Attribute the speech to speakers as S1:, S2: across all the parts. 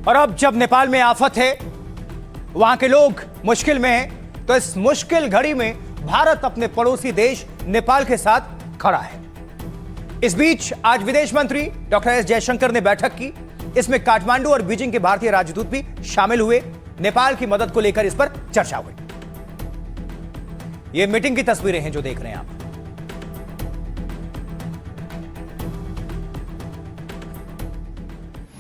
S1: और अब जब नेपाल में आफत है, वहां के लोग मुश्किल में हैं, तो इस मुश्किल घड़ी में भारत अपने पड़ोसी देश नेपाल के साथ खड़ा है। इस बीच आज विदेश मंत्री डॉक्टर एस जयशंकर ने बैठक की। इसमें काठमांडू और बीजिंग के भारतीय राजदूत भी शामिल हुए। नेपाल की मदद को लेकर इस पर चर्चा हुई। ये मीटिंग की तस्वीरें हैं जो देख रहे हैं आप।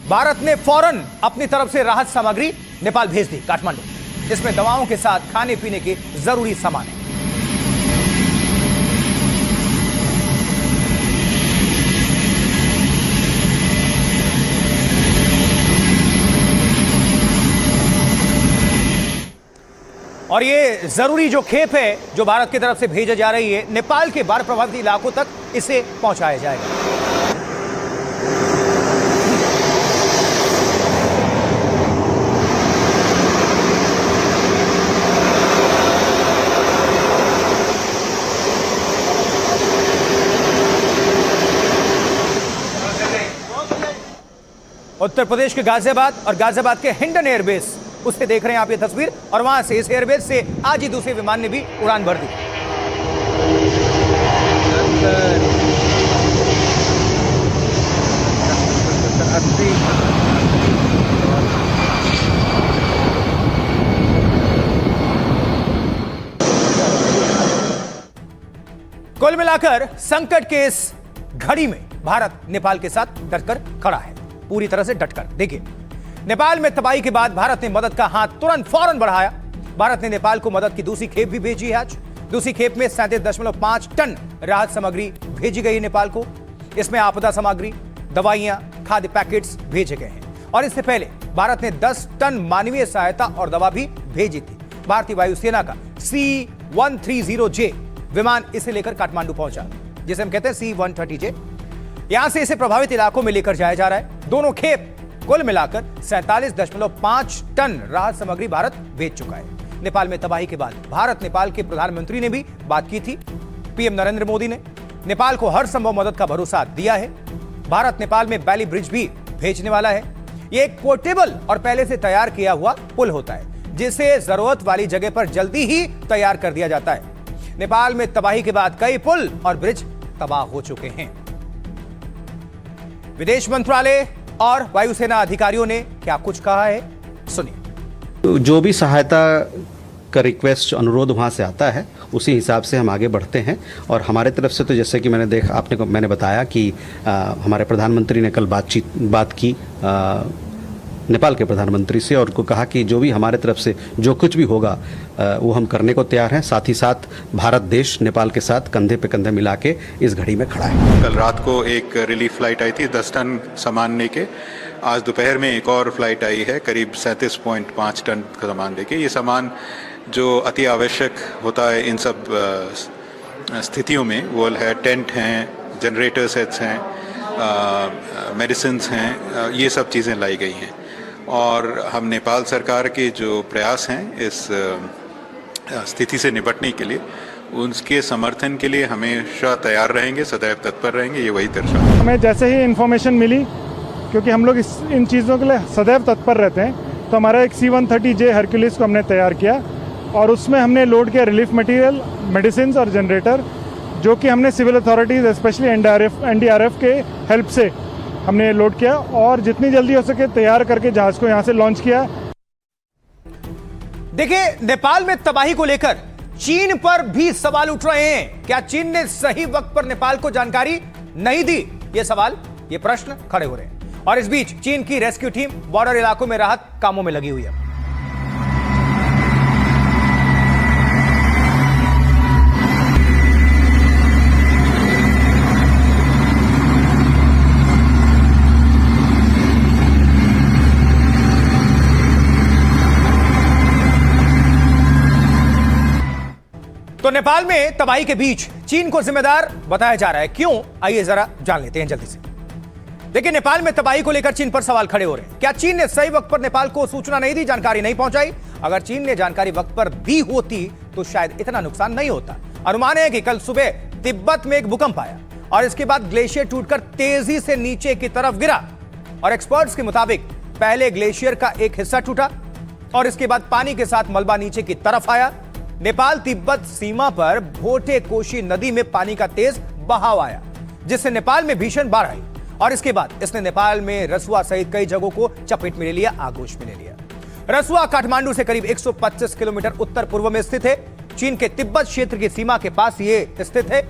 S1: भारत ने फौरन अपनी तरफ से राहत सामग्री नेपाल भेज दी काठमांडू। इसमें दवाओं के साथ खाने पीने के जरूरी सामान है। और ये जरूरी जो खेप है जो भारत की तरफ से भेजा जा रही है, नेपाल के बाढ़ प्रभावित इलाकों तक इसे पहुंचाया जाएगा। उत्तर प्रदेश के गाजियाबाद और गाजियाबाद के हिंडन एयरबेस, उससे देख रहे हैं आप ये तस्वीर। और वहां से, इस एयरबेस से आज ही दूसरे विमान ने भी उड़ान भर दी। कुल मिलाकर संकट के इस घड़ी में भारत नेपाल के साथ डटकर खड़ा है, पूरी तरह से डटकर। देखिए, नेपाल में तबाही के बाद भारत ने मदद का हाथ तुरंत फौरन बढ़ाया। भारत ने नेपाल को मदद की दूसरी खेप भी भेजी है आज। दूसरी खेप में 37.5 टन राहत सामग्री भेजी गई नेपाल को। इसमें आपदा सामग्री, दवाइयां, खाद्य पैकेट्स भेजे गए हैं। और इससे पहले भारत ने 10 टन मानवीय सहायता और दवा भी भेजी थी। भारतीय वायुसेना का C-130J विमान इसे लेकर काठमांडू पहुंचा, जिसे हम कहते हैं C-130J। यहां से इसे प्रभावित इलाकों में लेकर जाया जा रहा है। दोनों खेप कुल मिलाकर 47.5 टन राहत सामग्री भारत भेज चुका है। नेपाल में तबाही के बाद भारत नेपाल के प्रधानमंत्री ने भी बात की थी। पीएम नरेंद्र मोदी ने नेपाल को हर संभव मदद का भरोसा दिया है। भारत नेपाल में बैली ब्रिज भी भेजने वाला है। यह एक पोर्टेबल और पहले से तैयार किया हुआ पुल होता है, जिसे जरूरत वाली जगह पर जल्दी ही तैयार कर दिया जाता है। नेपाल में तबाही के बाद कई पुल और ब्रिज तबाह हो चुके हैं। विदेश मंत्रालय और वायुसेना अधिकारियों ने क्या कुछ कहा है, सुनिए।
S2: जो भी सहायता का रिक्वेस्ट, अनुरोध वहाँ से आता है, उसी हिसाब से हम आगे बढ़ते हैं। और हमारे तरफ से तो जैसे कि मैंने बताया कि हमारे प्रधानमंत्री ने कल बात की नेपाल के प्रधानमंत्री से, और उनको कहा कि जो भी हमारे तरफ से जो कुछ भी होगा वो हम करने को तैयार हैं। साथ ही साथ भारत देश नेपाल के साथ कंधे पे कंधे मिला के इस घड़ी में खड़ा है।
S3: कल रात को एक रिलीफ फ्लाइट आई थी 10 टन सामान लेके। आज दोपहर में एक और फ्लाइट आई है करीब 37.5 टन का सामान लेके। ये सामान जो अति आवश्यक होता है इन सब स्थितियों में, वो है टेंट हैं, जनरेटर सेट्स हैं, मेडिसिन्स हैं, ये सब चीज़ें लाई गई हैं। और हम नेपाल सरकार के जो प्रयास हैं इस स्थिति से निपटने के लिए, उनके समर्थन के लिए हमेशा तैयार रहेंगे, सदैव तत्पर रहेंगे। ये वही दर्शाता है।
S4: हमें जैसे ही इन्फॉर्मेशन मिली, क्योंकि हम लोग इन चीज़ों के लिए सदैव तत्पर रहते हैं, तो हमारा एक C-130J हरक्यूलिस को हमने तैयार किया और उसमें हमने लोड किया रिलीफ मटेरियल, मेडिसिन और जनरेटर, जो कि हमने सिविल अथॉरिटीज़ स्पेशली NDRF के हेल्प से हमने लोड किया और जितनी जल्दी हो सके तैयार करके जहाज को यहां से लॉन्च किया।
S1: देखिए, नेपाल में तबाही को लेकर चीन पर भी सवाल उठ रहे हैं। क्या चीन ने सही वक्त पर नेपाल को जानकारी नहीं दी? ये सवाल, ये प्रश्न खड़े हो रहे हैं। और इस बीच चीन की रेस्क्यू टीम बॉर्डर इलाकों में राहत कामों में लगी हुई है। तो नेपाल में तबाही के बीच चीन को जिम्मेदार बताया जा रहा है। क्यों? आइए जरा जान लेते हैं जल्दी से। देखिए, नेपाल में तबाही को लेकर चीन पर सवाल खड़े हो रहे हैं। क्या चीन ने सही वक्त पर नेपाल को सूचना नहीं दी, जानकारी नहीं पहुंचाई? अगर चीन ने जानकारी वक्त पर दी होती तो शायद इतना नुकसान नहीं होता। अनुमान है कि कल सुबह तिब्बत में एक भूकंप आया और इसके बाद ग्लेशियर टूटकर तेजी से नीचे की तरफ गिरा और एक्सपर्ट्स के मुताबिक पहले ग्लेशियर का एक हिस्सा टूटा और इसके बाद पानी के साथ मलबा नीचे की तरफ आया। नेपाल तिब्बत सीमा पर भोटे कोशी नदी में पानी का तेज बहाव आया, जिससे नेपाल में भीषण बाढ़ आई और इसके बाद इसने नेपाल में रसुआ सहित कई जगहों को चपेट में ले लिया, आगोश में ले लिया। रसुआ काठमांडू से करीब 125 किलोमीटर उत्तर पूर्व में स्थित है। चीन के तिब्बत क्षेत्र की सीमा के पास यह स्थित है।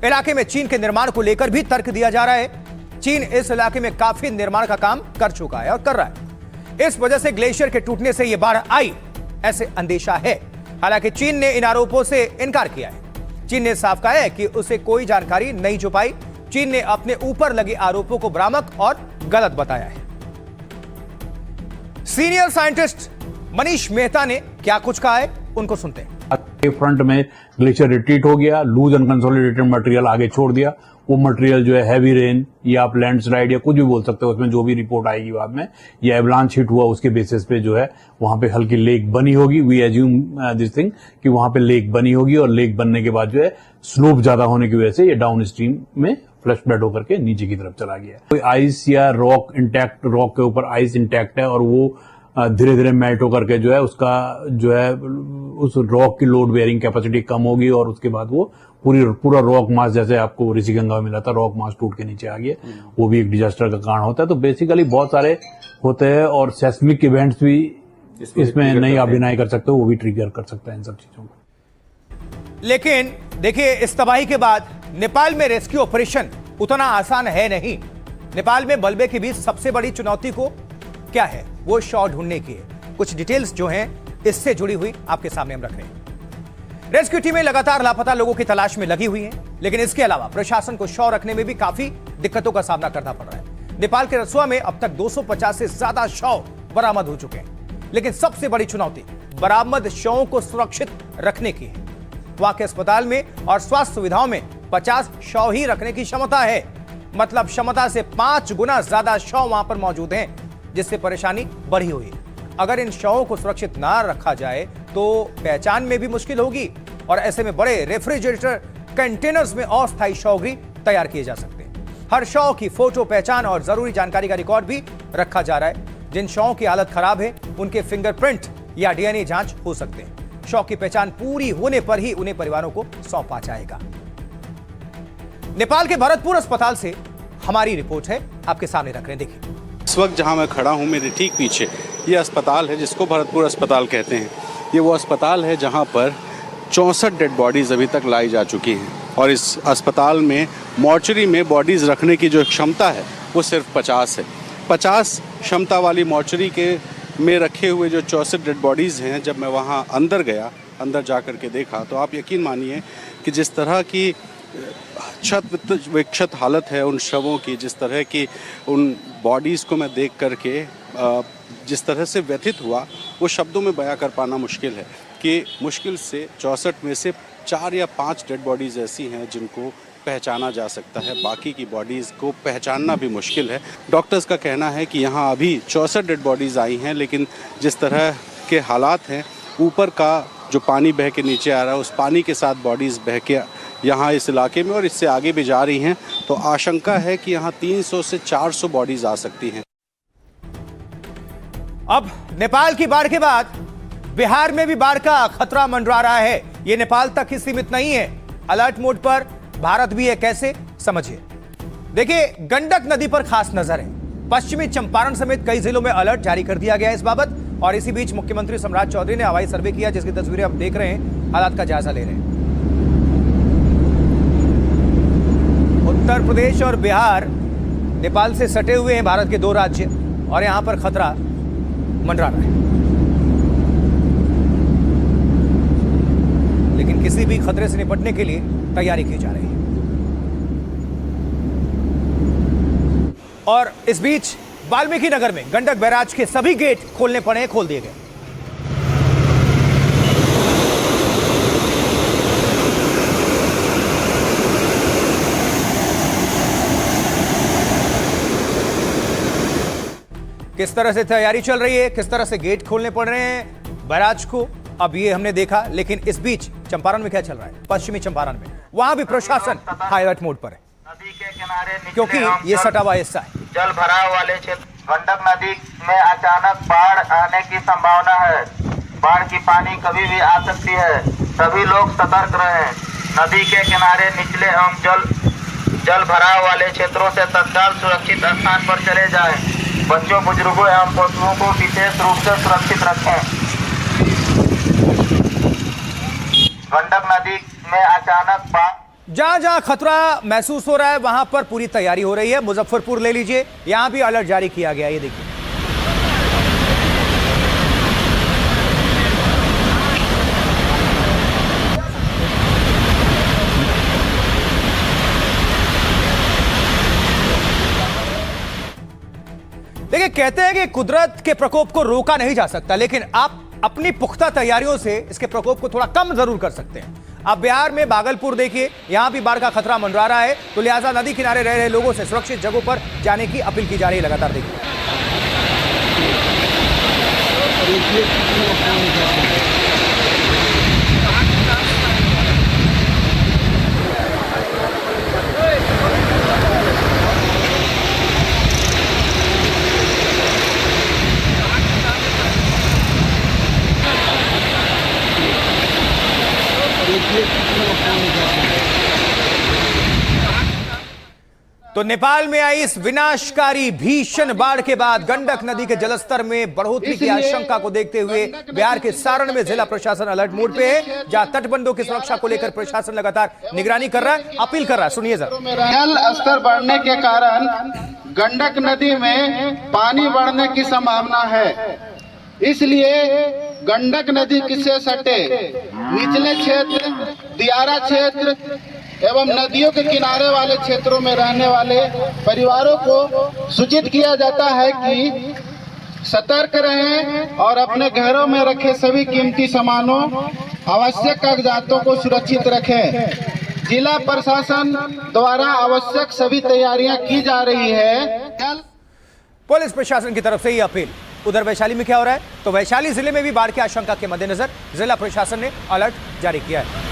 S1: इलाके में चीन के निर्माण को लेकर भी तर्क दिया जा रहा है। चीन इस इलाके में काफी निर्माण का काम कर चुका है और कर रहा है। इस वजह से ग्लेशियर के टूटने से यह बाढ़ आई, ऐसे अंदेशा है। हालांकि चीन ने इन आरोपों से इनकार किया है। चीन ने साफ कहा है कि उसे कोई जानकारी नहीं छुपाई। चीन ने अपने ऊपर लगे आरोपों को भ्रामक और गलत बताया है। सीनियर साइंटिस्ट मनीष मेहता ने क्या कुछ कहा है, उनको सुनते हैं।
S5: फ्रंट में ग्लेशियर रिट्रीट हो गया, लूज अनकंसोलिडेटेड मटेरियल आगे छोड़ दिया। वो मटेरियल जो है हैवी रेन या आप लैंडस्लाइड या कुछ भी बोल सकते हो, उसमें जो भी रिपोर्ट आएगी बाद में, या एवलांच हिट हुआ उसके बेसिस पे जो है वहां पे हल्की लेक बनी होगी। वी एज्यूम दिस थिंग कि वहां पे लेक बनी होगी और लेक बनने के बाद जो है स्लोप ज्यादा होने की वजह से ये डाउन स्ट्रीम में फ्लश बेड होकर के नीचे की तरफ चला गया। कोई आइस या रॉक इंटैक्ट, रॉक के ऊपर आइस इंटैक्ट है और वो धीरे धीरे मेल्ट होकर के जो है उसका जो है उस रॉक की लोड बेयरिंग कैपेसिटी कम होगी और उसके बाद वो पूरा रॉक मास, जैसे आपको ऋषिगंगा में मिला था, रॉक मास टूट के नीचे आ गया, वो भी एक डिजास्टर का कारण होता है। तो बेसिकली बहुत सारे होते हैं और सेस्मिक इवेंट्स भी इसमें नहीं आप डिनाई कर सकते हो, वो भी ट्रिगर कर सकता है इन सब चीजों को।
S1: लेकिन देखिए, इस तबाही के बाद नेपाल में रेस्क्यू ऑपरेशन उतना आसान है नहीं। नेपाल में मलबे के बीच सबसे बड़ी चुनौती को क्या है, वो शव ढूंढने की है। कुछ डिटेल्स जो हैं इससे जुड़ी हुई आपके सामने हम रख रहे हैं। रेस्क्यू टीमें लगातार लापता लोगों की तलाश में लगी हुई हैं, लेकिन इसके अलावा प्रशासन को शव रखने में भी काफी दिक्कतों का सामना करना पड़ रहा है। नेपाल के रसुआ में अब तक 250 से ज्यादा शव बरामद हो चुके हैं, लेकिन सबसे बड़ी चुनौती बरामद शवों को सुरक्षित रखने की है। वहां के अस्पताल में और स्वास्थ्य सुविधाओं में 50 शव ही रखने की क्षमता है, मतलब क्षमता से 5 गुना ज्यादा शव वहां पर मौजूद हैं, जिससे परेशानी बढ़ी हुई है। अगर इन शवों को सुरक्षित ना रखा जाए तो पहचान में भी मुश्किल होगी और ऐसे में बड़े रेफ्रिजरेटर कंटेनर्स में अस्थायी शवगृह तैयार किए जा सकते हैं। हर शव की फोटो, पहचान और जरूरी जानकारी का रिकॉर्ड भी रखा जा रहा है। जिन शवों की हालत खराब है उनके फिंगरप्रिंट या डीएनए जांच हो सकते हैं। शव की पहचान पूरी होने पर ही उन्हें परिवारों को सौंपा जाएगा। नेपाल के भरतपुर अस्पताल से हमारी रिपोर्ट है, आपके सामने रख रहे हैं, देखिए।
S6: इस वक्त जहां मैं खड़ा हूं, मेरे ठीक पीछे ये अस्पताल है जिसको भरतपुर अस्पताल कहते हैं। ये वो अस्पताल है जहां पर 64 डेड बॉडीज़ अभी तक लाई जा चुकी हैं और इस अस्पताल में मॉर्चरी में बॉडीज़ रखने की जो क्षमता है वो सिर्फ 50 है। 50 क्षमता वाली मॉर्चरी के में रखे हुए जो 64 डेड बॉडीज़ हैं, जब मैं वहाँ अंदर गया, अंदर जा कर के देखा, तो आप यकीन मानिए कि जिस तरह की क्षत विक्षत हालत है उन शवों की, जिस तरह की उन बॉडीज़ को मैं देख कर के जिस तरह से व्यथित हुआ, वो शब्दों में बयां कर पाना मुश्किल है। कि मुश्किल से 64 में से 4 या 5 डेड बॉडीज़ ऐसी हैं जिनको पहचाना जा सकता है, बाकी की बॉडीज़ को पहचानना भी मुश्किल है। डॉक्टर्स का कहना है कि यहाँ अभी 64 डेड बॉडीज़ आई हैं, लेकिन जिस तरह के हालात हैं, ऊपर का जो पानी बह के नीचे आ रहा है, उस पानी के साथ बॉडीज़ बह के यहाँ इस इलाके में और इससे आगे भी जा रही हैं, तो आशंका है कि यहाँ 300 से 400 बॉडीज़ आ सकती हैं।
S1: अब नेपाल की बाढ़ के बाद बिहार में भी बाढ़ का खतरा मंडरा रहा है। ये नेपाल तक ही सीमित नहीं है, अलर्ट मोड पर भारत भी है। कैसे, समझिए। देखिए, गंडक नदी पर खास नजर है। पश्चिमी चंपारण समेत कई जिलों में अलर्ट जारी कर दिया गया है इस बाबत। और इसी बीच मुख्यमंत्री सम्राट चौधरी ने हवाई सर्वे किया, जिसकी तस्वीरें आप देख रहे हैं, हालात का जायजा ले रहे हैं। उत्तर प्रदेश और बिहार नेपाल से सटे हुए हैं, भारत के 2 राज्य, और यहां पर खतरा मंडरा रहा है। लेकिन किसी भी खतरे से निपटने के लिए तैयारी की जा रही है। और इस बीच वाल्मीकि नगर में गंडक बैराज के सभी गेट खोलने पड़े हैं, खोल दिए गए। किस तरह से तैयारी चल रही है, किस तरह से गेट खोलने पड़ रहे हैं बैराज को, अब ये हमने देखा। लेकिन इस बीच चंपारण में क्या चल रहा है, पश्चिमी चंपारण में, वहां भी प्रशासन हाई अलर्ट मोड पर है,
S7: नदी के किनारे
S1: क्योंकि ये सटा हुआ हिस्सा है।
S7: जल भराव वाले क्षेत्र गंडक नदी में अचानक बाढ़ आने की संभावना है। बाढ़ की पानी कभी भी आ सकती है, सभी लोग सतर्क रहें। नदी के किनारे निचले एवं जल भराव वाले क्षेत्रों से तत्काल सुरक्षित स्थान पर चले जाएं। बच्चों, बुजुर्गों एवं पशुओं को विशेष रूप से सुरक्षित रखें। गंडक नदी में अचानक बाढ़
S1: जहां जहां खतरा महसूस हो रहा है वहां पर पूरी तैयारी हो रही है। मुजफ्फरपुर ले लीजिए, यहां भी अलर्ट जारी किया गया। ये देखिए, देखिए, कहते हैं कि कुदरत के प्रकोप को रोका नहीं जा सकता, लेकिन आप अपनी पुख्ता तैयारियों से इसके प्रकोप को थोड़ा कम जरूर कर सकते हैं। अब बिहार में भागलपुर देखिए, यहां भी बाढ़ का खतरा मंडरा रहा है, तो लिहाजा नदी किनारे रह रहे लोगों से सुरक्षित जगहों पर जाने की अपील की जा रही है। लगातार देखिए, तो नेपाल में आई इस विनाशकारी भीषण बाढ़ के बाद गंडक नदी के जलस्तर में बढ़ोतरी की आशंका को देखते हुए बिहार के सारण में जिला प्रशासन अलर्ट मोड पे है, जहां तटबंधों की सुरक्षा को लेकर प्रशासन लगातार निगरानी कर रहा है, अपील कर रहा है। सुनिए जरा।
S8: जल स्तर बढ़ने के कारण गंडक नदी में पानी बढ़ने की संभावना है, इसलिए गंडक नदी से सटे निचले क्षेत्र, दियारा क्षेत्र एवं नदियों के किनारे वाले क्षेत्रों में रहने वाले परिवारों को सूचित किया जाता है कि सतर्क रहें और अपने घरों में रखे सभी कीमती सामानों, आवश्यक कागजातों को सुरक्षित रखें। जिला प्रशासन द्वारा आवश्यक सभी तैयारियां की जा रही है।
S1: पुलिस प्रशासन की तरफ से ये अपील। उधर वैशाली में क्या हो रहा है, तो वैशाली जिले में भी बाढ़ की आशंका के मद्देनजर जिला प्रशासन ने अलर्ट जारी किया है।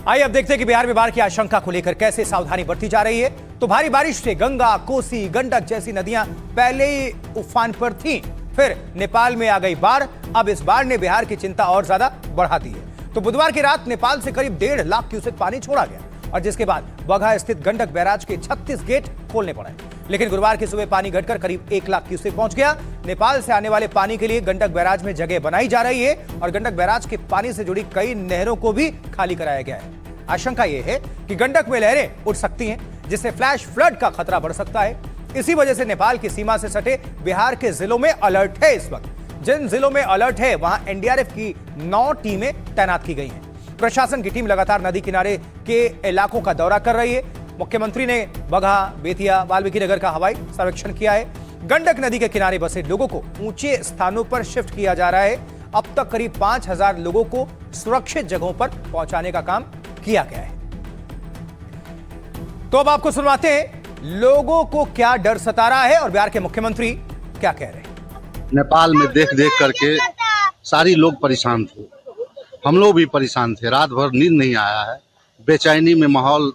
S1: आइए अब देखते हैं कि बिहार में बाढ़ की आशंका को लेकर कैसे सावधानी बरती जा रही है। तो भारी बारिश से गंगा, कोसी, गंडक जैसी नदियां पहले ही उफान पर थीं, फिर नेपाल में आ गई बाढ़। अब इस बाढ़ ने बिहार की चिंता और ज्यादा बढ़ा दी है। तो बुधवार की रात नेपाल से करीब 1.5 लाख क्यूसेक पानी छोड़ा गया और जिसके बाद बगहा स्थित गंडक बैराज के 36 गेट खोलने पड़े। लेकिन गुरुवार की सुबह पानी घटकर करीब 1 लाख क्यूसेक पहुंच गया। नेपाल से आने वाले पानी के लिए गंडक बैराज में जगह बनाई जा रही है और गंडक बैराज के पानी से जुड़ी कई नहरों को भी खाली कराया गया है। आशंका यह है कि गंडक में लहरें उठ सकती हैं, जिससे फ्लैश फ्लड का खतरा बढ़ सकता है। इसी वजह से नेपाल की सीमा से सटे बिहार के जिलों में अलर्ट है। इस वक्त जिन जिलों में अलर्ट है वहां एनडीआरएफ की 9 टीमें तैनात की गई हैं। प्रशासन की टीम लगातार नदी किनारे के इलाकों का दौरा कर रही है। मुख्यमंत्री ने बगहा, बेतिया, वाल्मीकि नगर का हवाई सर्वेक्षण किया है। गंडक नदी के किनारे बसे लोगों को ऊंचे स्थानों पर शिफ्ट किया जा रहा है। अब तक करीब 5000 लोगों को सुरक्षित जगहों पर पहुंचाने का काम किया गया है। तो अब आपको सुनवाते हैं लोगों को क्या डर सता रहा है और बिहार के मुख्यमंत्री क्या कह रहे हैं।
S9: नेपाल में देख देख करके सारी लोग परेशान थे, हम लोग भी परेशान थे। रात भर नींद नहीं आया है, बेचैनी में माहौल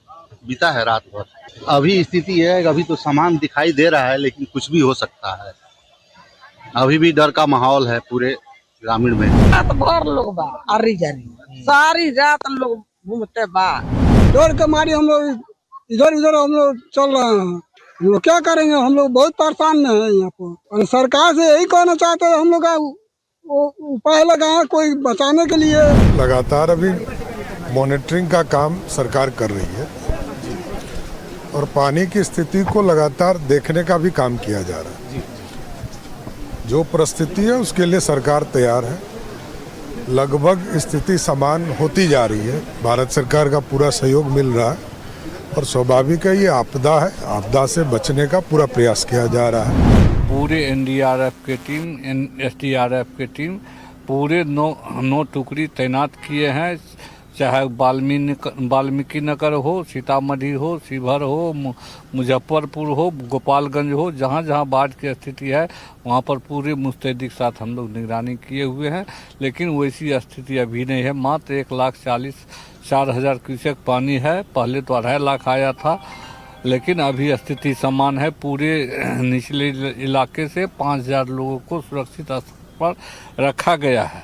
S9: बीता है रात भर। अभी स्थिति है, अभी तो सामान दिखाई दे रहा है लेकिन कुछ भी हो सकता है। अभी भी डर का माहौल है पूरे ग्रामीण में।
S10: रात भर लोग बा आरी जारी, सारी रात लोग घूमते बा।
S11: डर के मारे हम लोग इधर उधर हम लोग चल रहे हैं। हम लोग क्या करेंगे, हम लोग बहुत परेशान में हैं यहाँ पर। और सरकार से यही कहना चाहते हैं, हम लोग का उपाय लगाए कोई बचाने के लिए।
S12: लगातार अभी मॉनिटरिंग का काम सरकार कर रही है और पानी की स्थिति को लगातार देखने का भी काम किया जा रहा है। जो परिस्थिति है उसके लिए सरकार तैयार है। लगभग स्थिति समान होती जा रही है। भारत सरकार का पूरा सहयोग मिल रहा है और स्वाभाविक है, ये आपदा है, आपदा से बचने का पूरा प्रयास किया जा रहा है।
S5: पूरे एनडीआरएफ के टीम, एसडीआरएफ के टीम पूरे 9 टुकड़ी तैनात किए हैं। चाहे वाल्मीकि नगर हो, सीतामढ़ी हो, शिवहर हो, मुजफ्फरपुर हो, गोपालगंज हो, जहाँ जहाँ बाढ़ की स्थिति है वहाँ पर पूरे मुस्तैदी के साथ हम लोग निगरानी किए हुए हैं। लेकिन वैसी स्थिति अभी नहीं है। मात्र 1,44,000 क्यूसेक पानी है। पहले तो 2.5 लाख आया था, लेकिन अभी स्थिति समान है। पूरे निचले इलाके से 5,000 लोगों को सुरक्षित स्थान पर रखा गया है।